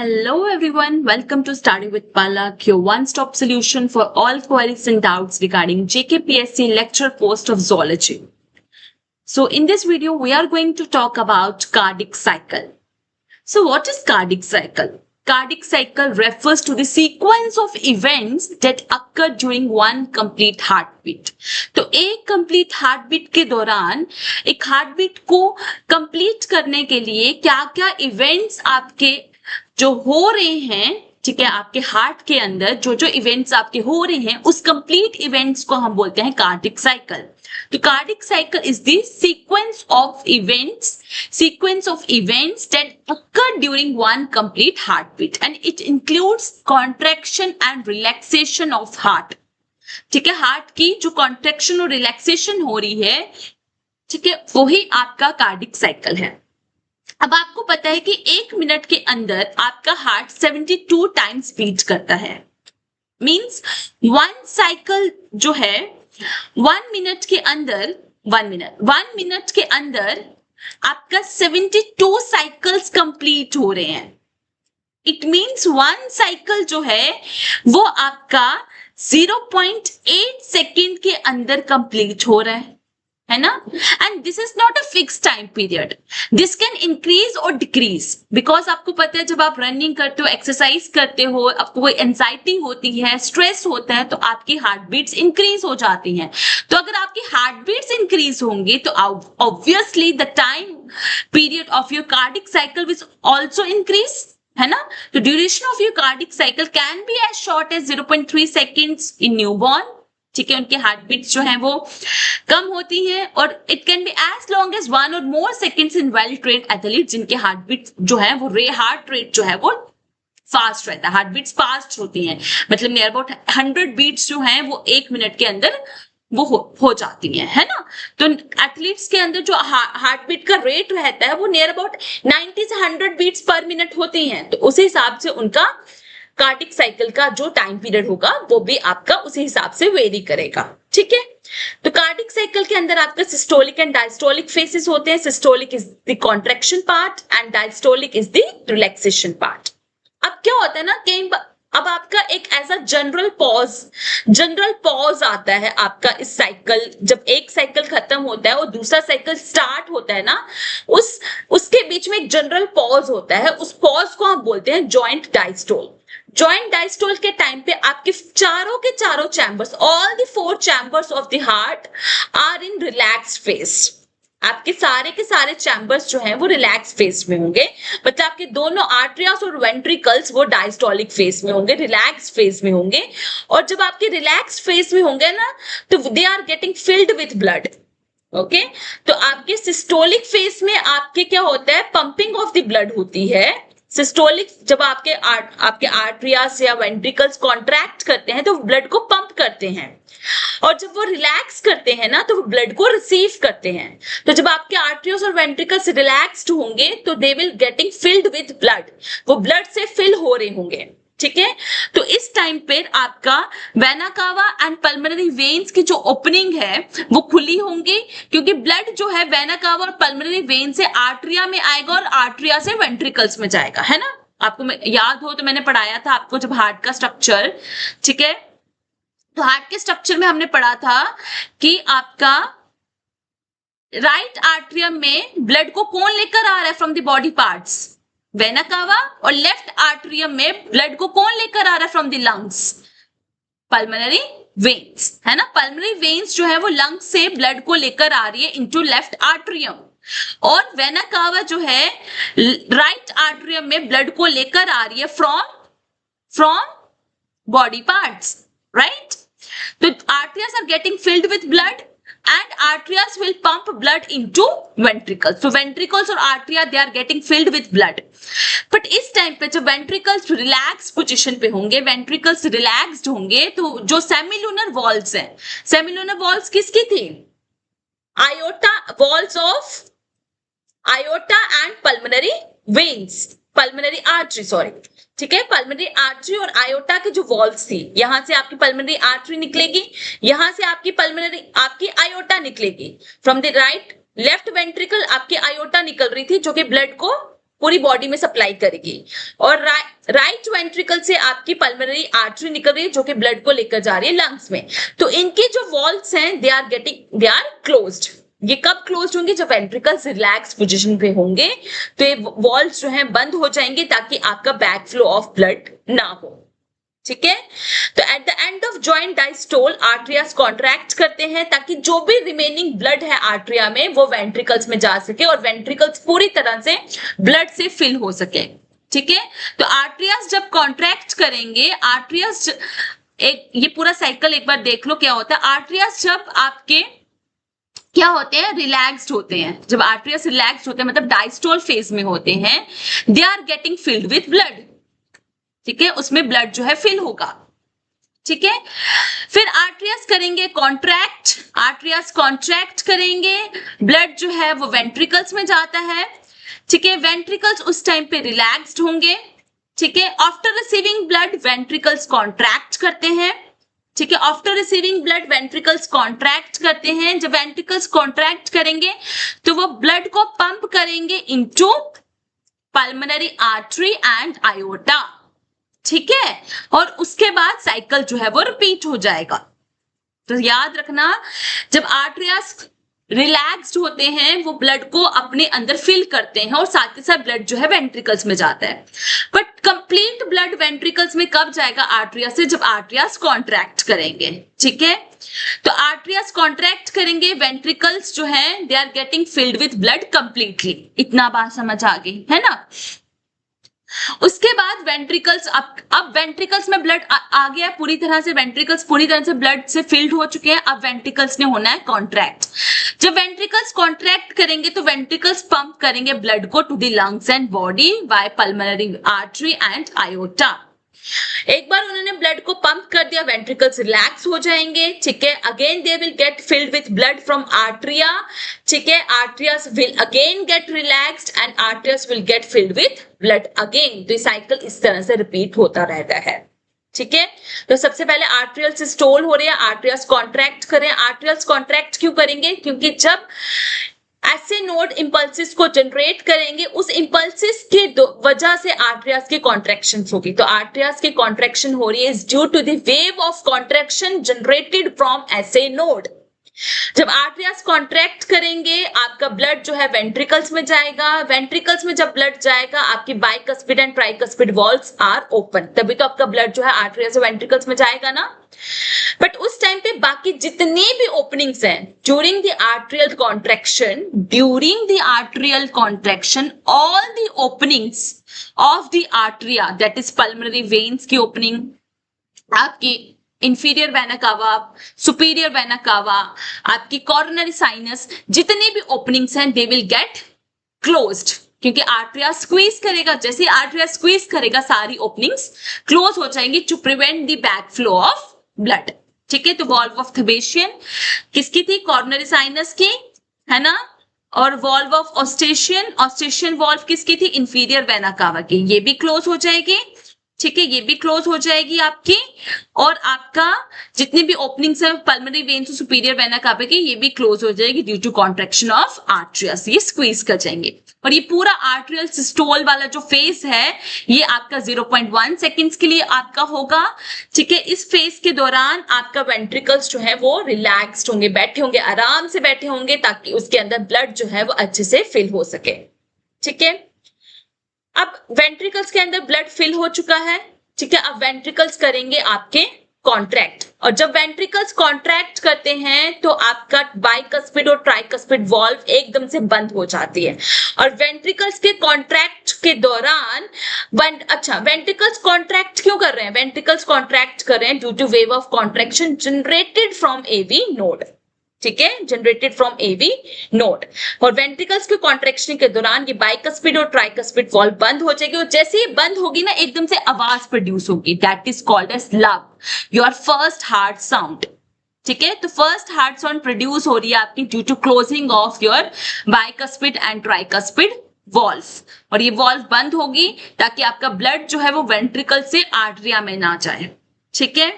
Hello everyone, welcome to Study with Palak, your one-stop solution for all queries and doubts regarding JKPSC lecture post of zoology. So in this video, we are going to talk about cardiac cycle. So what is cardiac cycle? Cardiac cycle refers to the sequence of events that occur during one complete heartbeat. तो एक complete heartbeat के दौरान एक heartbeat को complete करने के लिए क्या-क्या events आपके जो हो रहे हैं, ठीक है, आपके हार्ट के अंदर जो जो इवेंट्स आपके हो रहे हैं उस कंप्लीट इवेंट्स को हम बोलते हैं कार्डिक साइकिल. तो cardiac cycle is the sequence of events that occur during one complete heartbeat and it includes contraction and relaxation of heart. ठीक है, हार्ट की जो कॉन्ट्रैक्शन और रिलैक्सेशन हो रही है, ठीक है, वही आपका कार्डिक साइकिल है. अब आपको पता है कि 1 मिनट के अंदर आपका हार्ट 72 टाइम्स बीट करता है. मींस वन साइकिल जो है 1 मिनट के अंदर 1 मिनट के अंदर आपका 72 साइकिल्स कंप्लीट हो रहे हैं. इट मींस वन साइकिल जो है वो आपका 0.8 सेकेंड के अंदर कंप्लीट हो रहा है ना. And this is not a fix time period, this can increase और डिक्रीज. बिकॉज आपको पता है जब आप रनिंग करते हो, एक्सरसाइज करते हो, आपको कोई एंजाइटी होती है, स्ट्रेस होता है, तो आपकी हार्ट बीट्स इंक्रीज हो जाती हैं. तो अगर आपकी हार्ट बीट्स इंक्रीज होंगे तो obviously the time period of your cardiac cycle will also increase, है ना. तो duration of your cardiac cycle can be as short as 0.3 seconds in newborn. ठीक है, उनके हार्ट बीट्स जो है वो कम होती है. और it can be as long as 1 और more seconds in well trained athlete, जिनके हार्ट बीट जो है वो हार्ट रेट जो है वो फास्ट रहता है, हार्ट बीट्स फास्ट होती हैं. मतलब नियर अबाउट 100 बीट्स जो हैं वो 1 मिनट के अंदर वो हो जाती है ना. तो एथलीट्स के अंदर जो हार्ट बीट का रेट रहता है वो नियर अबाउट 90 से 100 बीट्स पर मिनट होती हैं. तो उसी हिसाब से उनका कार्डिक साइकिल का जो टाइम पीरियड होगा वो भी आपका उसी हिसाब से वेरी करेगा. ठीक है, तो कार्डिक साइकिल के अंदर आपका सिस्टोलिक एंड डायस्टोलिक फेसेस होते हैं. Systolic is the contraction part and diastolic is the relaxation part. अब क्या होता है ना, अब आपका एक ऐसा जनरल पॉज आता है आपका इस साइकिल. जब एक साइकिल खत्म होता है और दूसरा साइकिल स्टार्ट होता है ना, उसके बीच में एक जनरल पॉज होता है. उस पॉज को हम बोलते हैं जॉइंट डायस्टोल. जॉइंट डायस्टोल के टाइम पे आपके चारों के चारों chambers, all the 4 chambers of the heart are in relaxed phase. आपके सारे के सारे चैम्बर्स जो हैं वो रिलैक्स फेज में होंगे. मतलब आपके दोनों आर्टरियास और वेंट्रिकल्स वो डायस्टोलिक फेज में होंगे, रिलैक्स फेज में होंगे. और जब आपके रिलैक्स फेज में होंगे ना तो they are getting filled with blood. Okay, तो आपके सिस्टोलिक फेज में आपके क्या होता है, पंपिंग ऑफ द ब्लड होती है. सिस्टोलिक जब आपके आर्टरियास या वेंट्रिकल्स कॉन्ट्रैक्ट करते हैं तो ब्लड को पंप करते हैं. और जब वो रिलैक्स करते हैं ना तो वो ब्लड को रिसीव करते हैं. तो जब आपके आर्टरियोस और वेंट्रिकल्स रिलैक्स्ड होंगे तो they will getting filled with blood, वो ब्लड से फिल हो रहे होंगे. ठीक है, तो इस टाइम पे आपका vena cava and pulmonary veins की जो ओपनिंग है वो खुली होंगी, क्योंकि ब्लड जो है वेना कावा और पल्मोनरी वेन से आर्टरिया में आएगा और आर्टरिया से वेंट्रिकल्स में जाएगा, है ना. आपको याद हो तो मैंने पढ़ाया था आपको जब हार्ट का स्ट्रक्चर. ठीक है, तो हार्ट के स्ट्रक्चर में हमने पढ़ा था कि आपका राइट आर्टरियम में ब्लड को कौन लेकर आ रहा है from the body parts, vena cava. और लेफ्ट आर्टरियम में ब्लड को कौन लेकर आ रहा है from the lungs, pulmonary veins, है ना. पल्मोनरी वेन्स जो है वो लंग्स से ब्लड को लेकर आ रही है इनटू लेफ्ट आर्टरियम. और वेना कावा जो है राइट आर्टरियम में ब्लड को लेकर आ रही है फ्रॉम बॉडी पार्ट्स, राइट. तो arteries are getting filled with blood and arteries will pump blood into ventricles. So ventricles और arteria they are getting filled with blood. But इस टाइम पे जब ventricles relaxed पोजीशन पे होंगे, ventricles relaxed होंगे, तो जो semilunar valves हैं, semilunar valves किसकी थी, aorta valves of aorta and pulmonary veins, pulmonary artery sorry. ठीक है, पल्मोनरी आर्टरी और आयोटा के जो वॉल्व्स थी, यहां से आपकी पल्मोनरी आर्टरी निकलेगी, यहां से आपकी आयोटा निकलेगी. फ्रॉम द लेफ्ट वेंट्रिकल आपकी आयोटा निकल रही थी जो कि ब्लड को पूरी बॉडी में सप्लाई करेगी। और राइट वेंट्रिकल से आपकी पल्मोनरी आर्टरी निकल रही है जो कि ब्लड को लेकर जा रही है लंग्स में। तो इनके जो वॉल्व्स हैं दे आर क्लोज्ड। ये कब क्लोज होंगे? जब वेंट्रिकल्स रिलैक्स पोजीशन पे होंगे तो ये वॉल्व्स जो हैं बंद हो जाएंगे ताकि आपका बैक फ्लो ऑफ ब्लड ना हो। ठीक है, तो at the end of joint diastole atrias contract करते हैं ताकि जो भी रिमेनिंग ब्लड है आर्टरिया में वो वेंट्रिकल्स में जा सके और वेंट्रिकल्स पूरी तरह से ब्लड से फिल हो सके। ठीक है, तो आर्टरियास जब कॉन्ट्रैक्ट करेंगे, आर्टरियास एक ये पूरा साइकिल एक बार देख लो क्या होता है। आर्टरियास जब आपके क्या होते हैं? रिलैक्स्ड होते हैं। जब आर्टरियास रिलैक्स्ड होते हैं मतलब डायस्टोल फेज में होते हैं, they are getting filled with blood. ठीक है, उसमें ब्लड जो है फिल होगा। ठीक है, फिर आर्टरियास करेंगे कॉन्ट्रैक्ट, आर्टरियास कॉन्ट्रैक्ट करेंगे, ब्लड जो है वो वेंट्रिकल्स में जाता है। ठीक है, वेंट्रिकल्स उस टाइम पे रिलैक्स्ड होंगे। ठीक है, after receiving blood ventricles contract करते हैं। ठीक है, after receiving blood ventricles contract करते हैं। जब वेंट्रिकल्स कॉन्ट्रैक्ट करेंगे तो वो ब्लड को पंप करेंगे into pulmonary artery and iota. ठीक है, और उसके बाद साइकिल जो है वो रिपीट हो जाएगा। तो याद रखना, जब आर्टरियास रिलैक्स्ड होते हैं वो ब्लड को अपने अंदर फिल करते हैं और साथ ही साथ ब्लड जो है वेंट्रिकल्स में जाता है। बट कंप्लीट ब्लड वेंट्रिकल्स में कब जाएगा आर्टरिया से? जब आर्टरियास कॉन्ट्रैक्ट करेंगे। ठीक है, तो आर्टरियास कॉन्ट्रैक्ट करेंगे, वेंट्रिकल्स जो है they are getting filled with blood completely. इतना बात समझ आ गई है ना? उसके बाद वेंट्रिकल्स, अब वेंट्रिकल्स में ब्लड आ गया पूरी तरह से, वेंट्रिकल्स पूरी तरह से ब्लड से फिल्ड हो चुके हैं। अब वेंट्रिकल्स ने होना है कॉन्ट्रैक्ट। जब वेंट्रिकल्स कॉन्ट्रैक्ट करेंगे तो वेंट्रिकल्स पंप करेंगे ब्लड को to the lungs and body by pulmonary artery and aorta. एक बार उन्होंने ब्लड को पंप कर दिया, वेंट्रिकल्स रिलैक्स हो जाएंगे। ठीक है, again they will get filled with blood from atria. ठीक है, atrias will again get relaxed and atrias will get filled with blood again. तो ये साइकिल इस तरह से रिपीट होता रहता है। ठीक है, तो सबसे पहले आर्टरियल सिस्टोल हो रही है, आर्टरियल्स कॉन्ट्रैक्ट कर रहे हैं। आर्टरियल्स कॉन्ट्रैक्ट क्यों करेंगे? क्योंकि जब ऐसे नोड इंपल्सिस को जनरेट करेंगे, उस इंपल्सिस के वजह से आर्टरियास की कॉन्ट्रैक्शन होगी। तो आर्टरियास की कॉन्ट्रैक्शन हो रही है due to the wave of contraction generated from SA node. जब आर्टरियास कॉन्ट्रैक्ट करेंगे आपका ब्लड जो है वेंट्रिकल्स में जाएगा। वेंट्रिकल्स में जब ब्लड जाएगा आपकी bicuspid and tricuspid valves are open, तभी तो आपका ब्लड जो है आर्टरिया से वेंट्रिकल्स में जाएगा ना। बट उस टाइम पे बाकी जितनी भी ओपनिंग्स हैं during the arterial contraction, all the openings of the atria that is pulmonary veins की ओपनिंग, आपकी inferior vena cava, superior vena cava, आपकी कॉरोनरी साइनस, जितनी भी ओपनिंग्स हैं दे विल गेट क्लोज्ड, क्योंकि आर्टरिया स्क्वीज करेगा। जैसे आर्टरिया स्क्वीज करेगा सारी ओपनिंग्स क्लोज हो जाएंगी to prevent the back flow of blood. ठीक है, तो वॉल्व ऑफ थबेशियन किसकी थी? कॉरोनरी साइनस की, है ना। और वॉल्व ऑफ ऑस्टेशियन वॉल्व किसकी थी? इंफीरियर वेना कावा की, ये भी क्लोज हो जाएगी। ठीक है, ये भी क्लोज हो जाएगी आपकी। और आपका जितनी भी ओपनिंग्स है पल्मोनरी वेन्स और सुपीरियर वेना कावा की, ये भी क्लोज हो जाएगी ड्यू टू कॉन्ट्रैक्शन ऑफ आर्टरियस, ये स्क्वीज कर जाएंगे। और ये पूरा आर्टरियल सिस्टोल वाला जो फेज है ये आपका 0.1 सेकेंड्स के लिए आपका होगा। ठीक है, इस फेज के दौरान आपका वेंट्रिकल्स जो है वो रिलैक्स्ड होंगे, बैठे होंगे, आराम से बैठे होंगे ताकि उसके अंदर ब्लड जो है वो अच्छे से फिल हो सके। ठीक है, अब वेंट्रिकल्स के अंदर ब्लड फिल हो चुका है। ठीक है, अब वेंट्रिकल्स करेंगे आपके कॉन्ट्रैक्ट, और जब वेंट्रिकल्स कॉन्ट्रैक्ट करते हैं तो आपका बाइकस्पिड और ट्राइकस्पिड वॉल्व एकदम से बंद हो जाती है। और वेंट्रिकल्स के कॉन्ट्रैक्ट के दौरान वेंट्रिकल्स कॉन्ट्रैक्ट क्यों कर रहे हैं? वेंट्रिकल्स कॉन्ट्रैक्ट कर रहे हैं due to wave of contraction generated from AV node. ठीक है, जनरेटेड फ्रॉम एवी नोड। और वेंट्रिकल्स के कॉन्ट्रैक्शन के दौरान ये बाइकस्पिड और ट्राइकस्पिड वॉल्व बंद हो जाएगी, और जैसे ही बंद होगी ना एकदम से आवाज प्रोड्यूस होगी, that is called as lub, your first heart sound. ठीक है, तो फर्स्ट हार्ट साउंड प्रोड्यूस हो रही है आपकी due to closing of your bicuspid and tricuspid valve. और ये वॉल्व बंद होगी ताकि आपका ब्लड जो है वो वेंट्रिकल से आर्टरिया में ना जाए। ठीक है,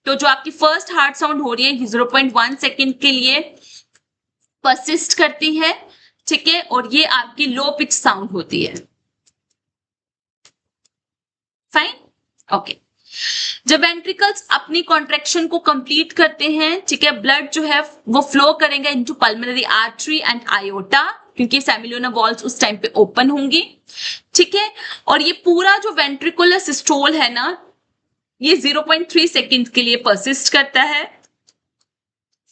तो जो आपकी फर्स्ट हार्ट साउंड हो रही है 0.1 सेकेंड के लिए परसिस्ट करती है। ठीक है, और ये आपकी लो पिच साउंड होती है। ओके जब वेंट्रिकल्स अपनी कॉन्ट्रेक्शन को कंप्लीट करते हैं, ठीक है, ब्लड जो है वो फ्लो करेगा into pulmonary artery and iota, क्योंकि सेमिलुनर वॉल्स उस टाइम पे ओपन होंगी, ठीक है। और ये पूरा जो वेंट्रिकुलर सिस्टोल है ना, ये 0.3 सेकेंड के लिए परसिस्ट करता है,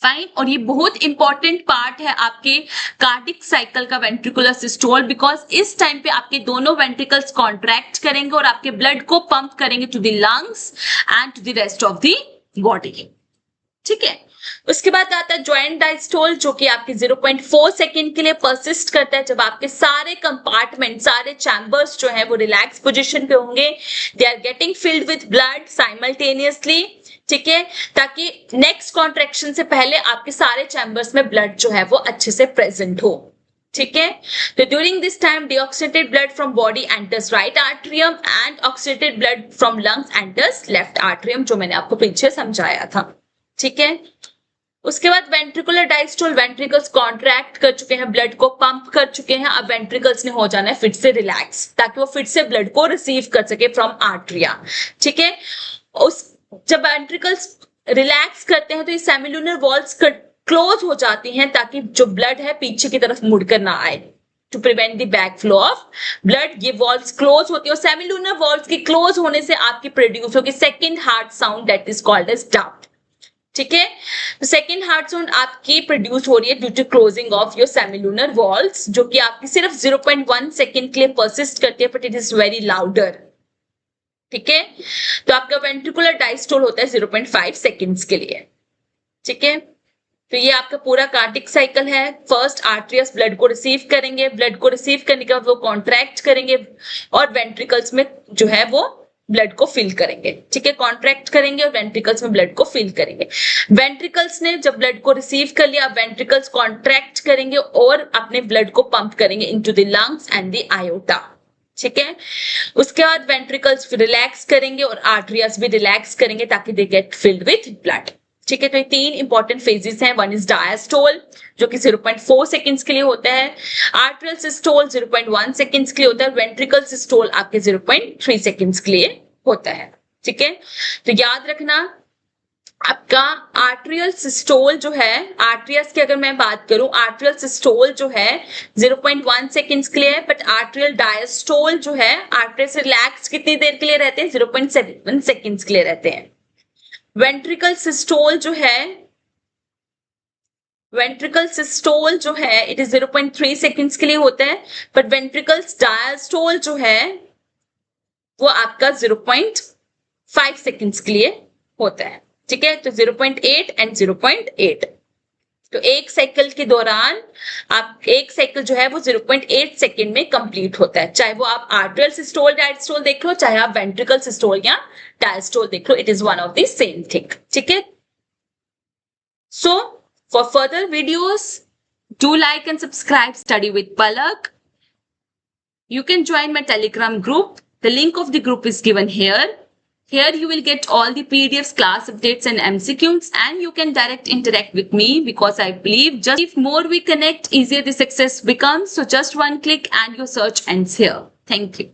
फाइन। और ये बहुत इंपॉर्टेंट पार्ट है आपके कार्डिक साइकिल का वेंट्रिकुलर सिस्टोल, बिकॉज इस टाइम पे आपके दोनों वेंट्रिकल्स कॉन्ट्रैक्ट करेंगे और आपके ब्लड को पंप करेंगे to the lungs and to the rest of the body, ठीक है। उसके बाद आता है ज्वाइंट डायस्टोल, जो कि आपके 0.4 सेकेंड के लिए परसिस्ट करता है, जब आपके सारे कंपार्टमेंट, सारे चैम्बर्स जो है वो रिलैक्स पोजीशन पे होंगे, they are getting filled with blood simultaneously, ठीक है, ताकि नेक्स्ट कॉन्ट्रैक्शन से पहले आपके सारे चैम्बर्स में ब्लड जो है वो अच्छे से प्रेजेंट हो, ठीक है। तो during this time deoxygenated blood from body enters right atrium and oxygenated blood from lungs enters left atrium, जो मैंने आपको पीछे समझाया था, ठीक है। उसके बाद वेंट्रिकुलर डायस्टोल, वेंट्रिकल्स कॉन्ट्रैक्ट कर चुके हैं, ब्लड को पंप कर चुके हैं, अब वेंट्रिकल्स ने हो जाना है फिर से रिलैक्स, ताकि वो फिर से ब्लड को रिसीव कर सके फ्रॉम आर्टरिया, ठीक है। उस जब वेंट्रिकल्स रिलैक्स करते हैं तो ये सेमिलुनर वॉल्स क्लोज हो जाती हैं, ताकि जो ब्लड है पीछे की तरफ मुड़कर ना आए, to prevent the back flow of blood. ये वॉल्स क्लोज होती है और सेमिलुनर वॉल्स के क्लोज होने से आपकी प्रोड्यूस होगी second heart sound, that is called as dub, ठीक है। तो सेकेंड हार्ट साउंड आपकी प्रोड्यूस हो रही है due to closing of your semilunar valves, जो कि आपकी सिर्फ 0.1 सेकेंड के लिए परसिस्ट करती है, but it is very louder, ठीक है। तो आपका वेंट्रिकुलर डायस्टोल होता है 0.5 सेकेंड्स के लिए, ठीक है। तो ये आपका पूरा कार्डिक साइकिल है। फर्स्ट आर्टरियस ब्लड को रिसीव करेंगे, ब्लड को रिसीव करने के बाद वो कॉन्ट्रैक्ट करेंगे और वेंट्रिकल्स में जो है वो ब्लड को फिल करेंगे, ठीक है, कॉन्ट्रैक्ट करेंगे और वेंट्रिकल्स में ब्लड को फिल करेंगे। वेंट्रिकल्स ने जब ब्लड को रिसीव कर लिया, वेंट्रिकल्स कॉन्ट्रैक्ट करेंगे और अपने ब्लड को पंप करेंगे into the lungs and the iota, ठीक है। उसके बाद वेंट्रिकल्स रिलैक्स करेंगे और आर्टरियस भी रिलैक्स करेंगे ताकि they get filled with blood, ठीक है। तो ये तीन इंपॉर्टेंट फेजेस हैं। वन इज डायस्टोल, जो कि 0.4 सेकेंड्स के लिए होता है, आर्टरियल सिस्टोल 0.1 सेकेंड्स के लिए होता है, वेंट्रिकल सिस्टोल आपके 0.3 सेकेंड्स के लिए होता है, ठीक है। तो याद रखना आपका आर्टरियल सिस्टोल जो है, आर्टरियस की अगर मैं बात करूं, आर्टरियल सिस्टोल जो है 0.1 सेकेंड्स के लिए है, बट आर्टरियल डायस्टोल जो है, आर्टरियस रिलैक्स कितनी देर के लिए रहते हैं, 0.7 सेकेंड्स के लिए रहते हैं। वेंट्रिकल सिस्टोल जो है, वेंट्रिकल सिस्टोल जो है इट इज 0.3 सेकेंड्स के लिए होता है, बट वेंट्रिकल डायस्टोल जो है वो आपका 0.5 सेकेंड्स के लिए होता है, ठीक है। तो 0.8 एंड 0.8, तो एक साइकिल के दौरान आप एक साइकिल जो है वो 0.8 सेकेंड में कंप्लीट होता है, चाहे वो आप आर्टरियल सिस्टोल डायस्टोल देख लो, चाहे आप वेंट्रिकल सिस्टोल या डायस्टोल देख लो, it is one of the same thing, ठीक है। So for further videos do like and subscribe Study with Palak. You can join my Telegram group. The link of the group is given here. Here you will get all the PDFs, class updates and MCQs, and you can direct interact with me, because I believe just if more we connect, easier the success becomes. So just one click and your search ends here. Thank you.